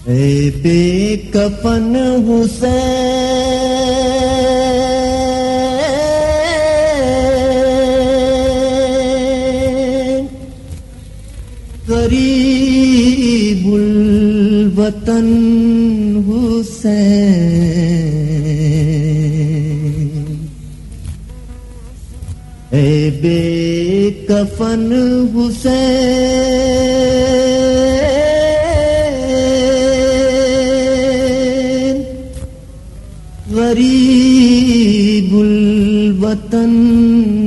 اے بے کفن حسین، غریب الوطن حسین، اے بے کفن حسین، غریب الوطن حسین،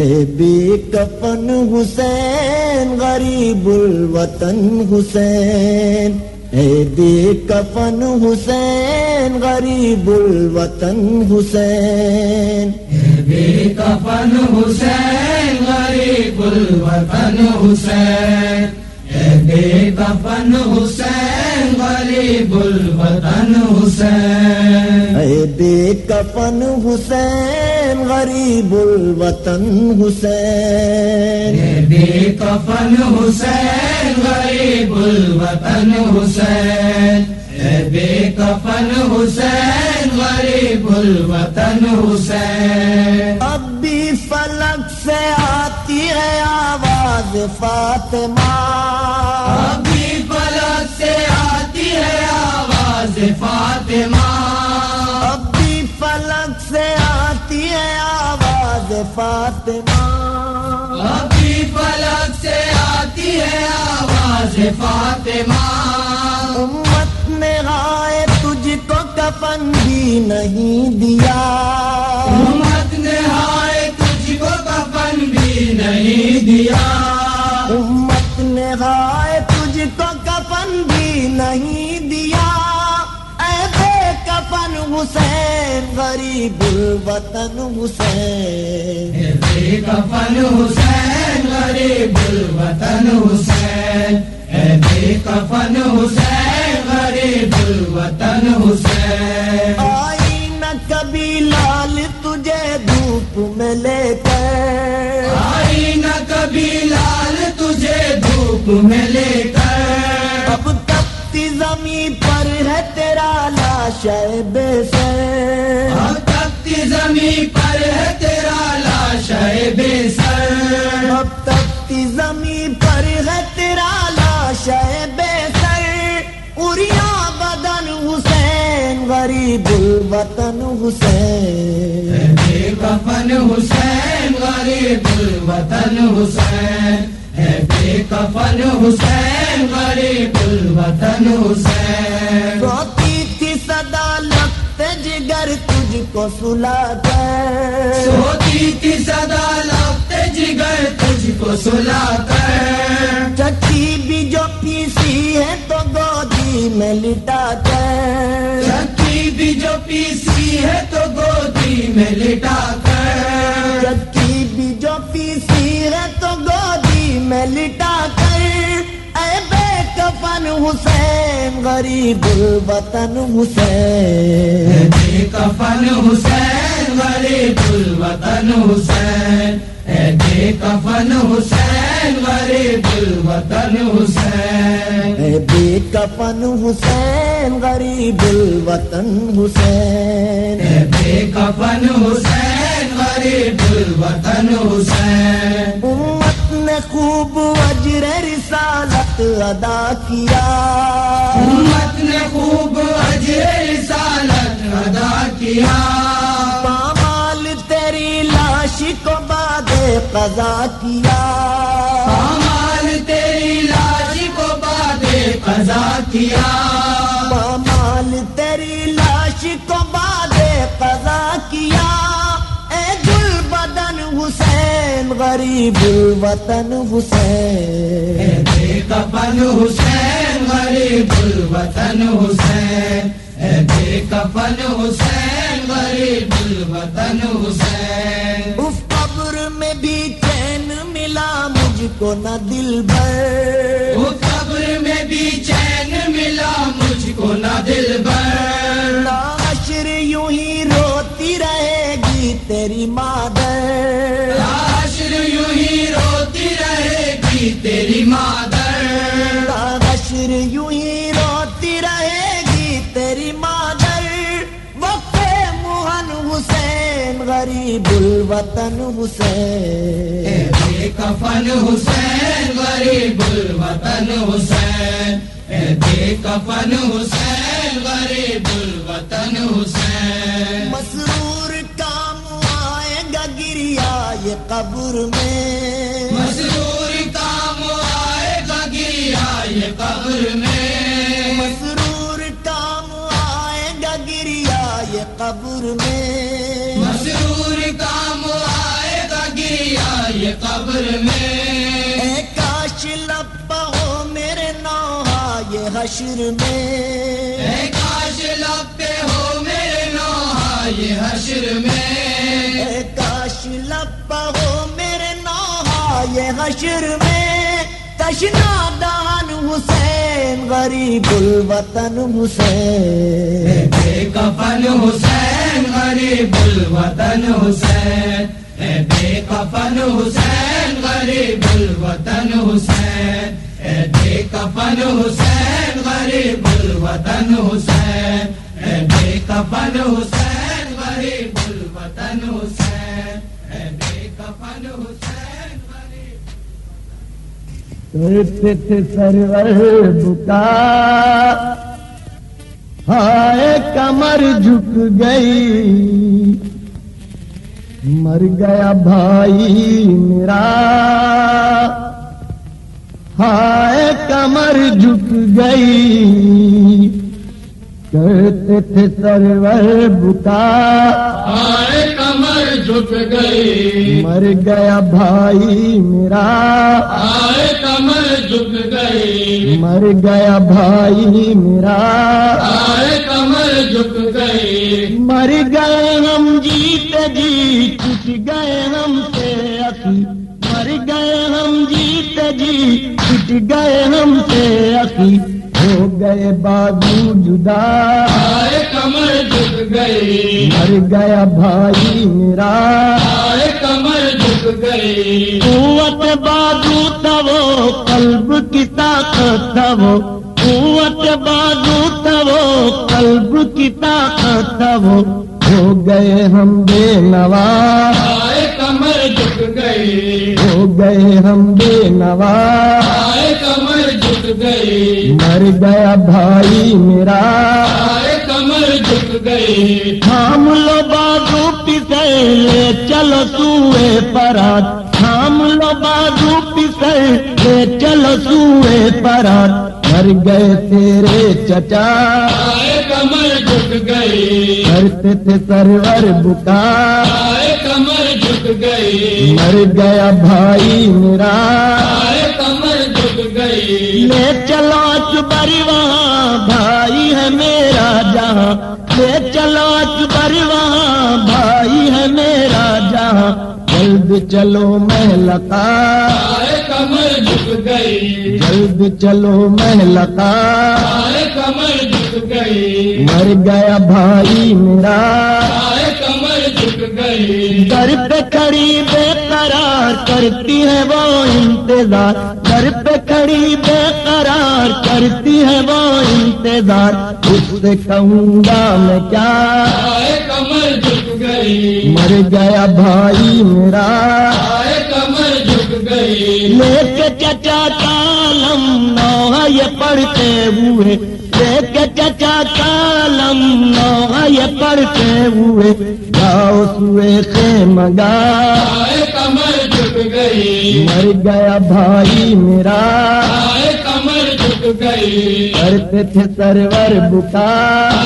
اے بے کفن حسین، غریب الوطن حسین، اے بے کفن حسین، غریب الوطن حسین، اے بے کفن حسین، غریب الوطن حسین، اے بے کفن حسین، غریب الوطن حسین، اے بے کفن حسین، غریب الوطن حسین، اے بے کفن حسین، غریب الوطن حسین، اے بے کفن حسین، غریب الوطن حسین، اب بھی فلک سے آتی ہے آواز فاطمہ، اب بھی فلک سے آتی ہے آواز فاطمہ، اب بھی فلک سے آتی ہے آواز فاطمہ، اب بھی فلک سے آتی ہے آواز فاطمہ، امت نے ہائے تجھ کو کفن بھی نہیں دیا، امت نے ہائے تجھ کو کفن بھی نہیں دیا، امت نے ہائے تجھ کو کفن بھی نہیں دیا، اے بے کفن حسین، غریب الوطن حسین، اے بے کفن حسین، غریب الوطن حسین، اے بے کفن حسین، غریب الوطن حسین، آئی نہ کبھی لال تجھے دھوپ میں لے کر، آئی نہ کبھی لال تجھے دھوپ میں لے کر، اب تپتی زمین پر ہے تیرا لاشے بے سر، اب تپتی زمین پر ہے تیرا لاشے بے سر، اب تپتی زمین پر ہے تیرا لاشے بے سر، اڑیا بدن حسین، غریب الوطن حسین، اے بے کفن حسین، غریب الوطن حسین، اے بے کفن حسین، غریب الوطن حسین، روتی تھی صدا لگتے جگر تجھ کو سلا کر، سوتی تھی صدا لگتے جگر تجھ کو سلا کر، چکی بھی جو پیسی ہے تو گودی میں لٹا کر، چکی بھی جو پیسی ہے تو گودی میں لٹا کر، چکی بھی جو پیسی ہے تو گودی میں لٹا کر، اے بے کفن حسین، غریب الوطن اے حسین، بے کفن حسین، غریب الوطن حسین، اے بے کفن حسین، غریب الوطن حسین، اے بے کفن حسین، غریب الوطن حسین، اے بے کفن حسین، غریب الوطن حسین، امت نے خوب اجر رسالت ادا کیا، امت نے خوب اجر رسالت ادا کیا، پامال تیری لاش کو بعد قضا کیا، پامال تیری لاش کو بعد قضا کیا، پامال تیری لاش کو بعد قضا کیا، اے گل بدن حسین، غریب الوطن اے حسین، بے کفن حسین، غریب الوطن حسین، اے بے کفن حسین، غریب الوطن حسین، اس قبر میں بھی چین ملا مجھ کو نہ دل بھر، اس قبر میں بھی چین ملا مجھ کو نہ دل بھر، حشر یوں ہی روتی رہے گی تیری مادر، حشر یوں ہی روتی رہے گی الوطن حسین بے کفن حسین غریب الوطن حسین بے کفن حسین غریب الوطن حسین مسرور کام آئے گا گریا یہ قبر میں مسرور کام آئے گا گریا یہ قبر میں مسرور کام آئے گا گریا یہ قبر میں مسرور کام آئے گا گریا یہ قبر میں اے کاش لپا ہو میرے نوحہ یہ حشر میں اے کاش لب پہ ہو میرے نوحہ یہ حشر میں اے کاش لپا ہو میرے نوحہ یہ حشر میں تشنا دان حسین غریب الوطن حسین بے کفن حسین غریب الوطن حسین بے کفن حسین غریب الوطن حسین بے کفن حسین غریب الوطن حسین بے کفن حسین غریب الوطن حسین بے کفن حسین غریب کرتے تھے سرور بکا ہائے کمر جھک گئی مر گیا بھائی میرا ہائے کمر جھک گئی کرتے تھے سرور بکا آئے کمر جھک گئی مر گیا بھائی میرا آئے کمر جھک گئی مر گیا بھائی میرا آئے کمر جھک گئی مر گئے ہم جیتے جی ٹوٹ گئے ہم سے اخی مر گئے ہم جیتے جی ٹوٹ گئے ہم سے اخی ہو گئے بازو جدا آئے کمر جھک گئی مر گیا بھائی میرا آئے کمر جھک گئی قوت بازو تھا وہ قلب کی طاقت تھا وہ قوت بازو تھا وہ قلب کی طاقت تھا وہ ہو گئے ہم بے نوا آئے کمر جھک گئی ہو گئے ہم بے نوا آئے کمر جھک گئی مر گیا بھائی میرا آئے کمر جھک گئی تھام لو بازو پسے لے چلو سوئے پرات تھام لو بازو پسے لے چلو سوئے پرات مر گئے تیرے چچا آئے کمر جھک گئی کرتے تھے سرور بکا آئے کمر جھک گئی مر گیا بھائی میرا آئے کمر جھک گئی لے چلو اکبر وہاں بھائی ہے میرا جہاں لے چلو اکبر وہاں بھائی ہے میرا جہاں جلد چلو محلقہ آئے کمر جھک گئی جلد چلو محلقہ آئے کمر جھک گئی مر گیا بھائی میرا آئے کمر جھک گئی در پہ کھڑی بے قرار کرتی ہے وہ انتظار در پہ کھڑی بے قرار کرتی ہے وہ انتظار اس سے کہوں گا میں کیا آئے کمر جھک گئی مر گیا بھائی میرا آئے کمر جھک گئی لے کے چچا کالم نوحہ یہ پڑھتے ہوئے لے کے چچا کالم نوحہ یہ پڑھتے ہوئے جاؤ سوئے خیمہ گاہ آئے کمر جھک گئی مر گیا بھائی میرا آئے کمر جھک گئی کرتے تھے سرور بکا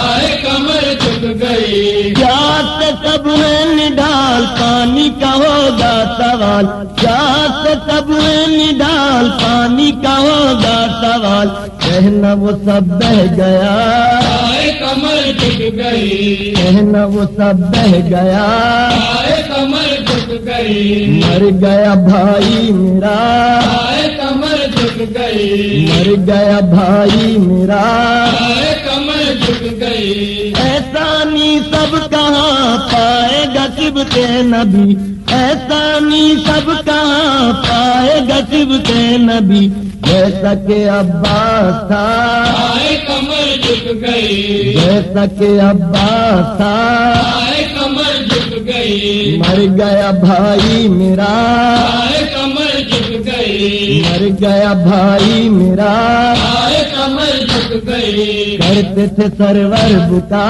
آئے کمر جھک گئی کیا سے سب ہے نڈال پانی کا ہوگا سوال کیا سے سب ہے نڈال پانی کا ہوگا سوال کہنا وہ سب بہ گیا آئے کمر جھک گئی کہنا وہ سب بہ گیا آئے کمر جھک گئی مر گیا بھائی میرا آئے کمر جھک گئی مر گیا بھائی میرا آئے کمر جھک گئی ایسا نہیں سب کہاں پائے گا صبح نبی ایسا نہیں سب کہاں پائے گا صبح نبی جیسا کہ عباس تھا آئے کمر جھک گئی جیسا کہ عباس تھا آئے کمر جھک گئی گئی، مر گیا بھائی میرا، آئے کمر جھک گئی، مر گیا بھائی میرا، آئے کمر جھک گئی، کرتے تھے سرور بکا،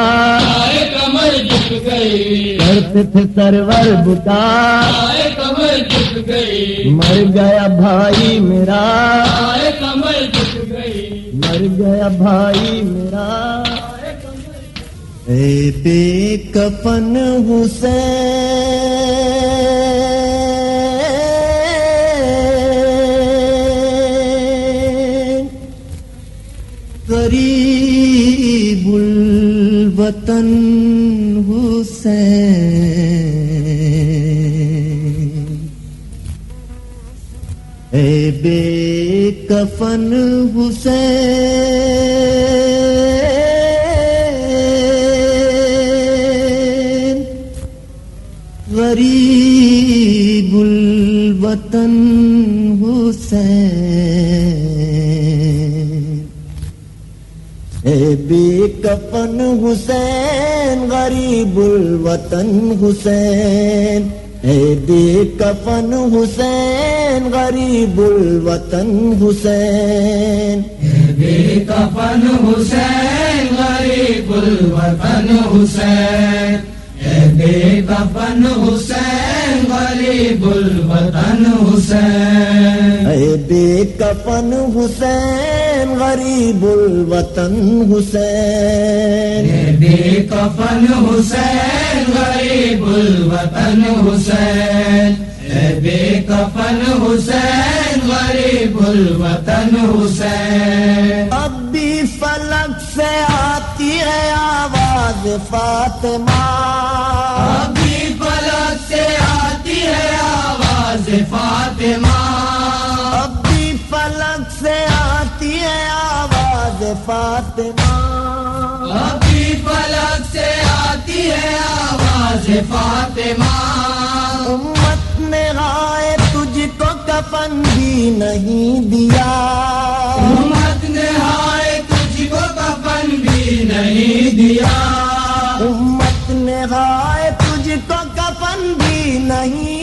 آئے کمر جھک گئی، کرتے تھے سرور بکا، آئے کمر جھک گئی، مر گیا بھائی میرا، آئے کمر جھک گئی، مر گیا بھائی میرا، اے بے کفن حسین، غریب الوطن حسین، اے بے کفن حسین، غریب الوطن حسین، اے بے کفن حسین، غریب الوطن حسین، اے بے کفن حسین، غریب الوطن حسین، بے کفن حسین، غریب الوطن حسین، بے کفن حسین، غریب الوطن حسین، اے بے کفن حسین، غریب الوطن حسین، بے کفن حسین، غریب الوطن حسین، بے کفن حسین، غریب الوطن حسین، اب بھی فلک سے آتی ہے آواز فاطمہ، ابھی فلک سے آتی ہے آواز فاطمہ، اب بھی فلک سے آتی ہے آواز فاطمہ، ابھی فلک سے آتی ہے آواز فاطمہ، امت نے ہائے تجھ کو کفن بھی نہیں دیا، امت نے ہائے تجھ کو کفن بھی نہیں دیا، امت نے ہائے تجھ کو کفن بھی نہیں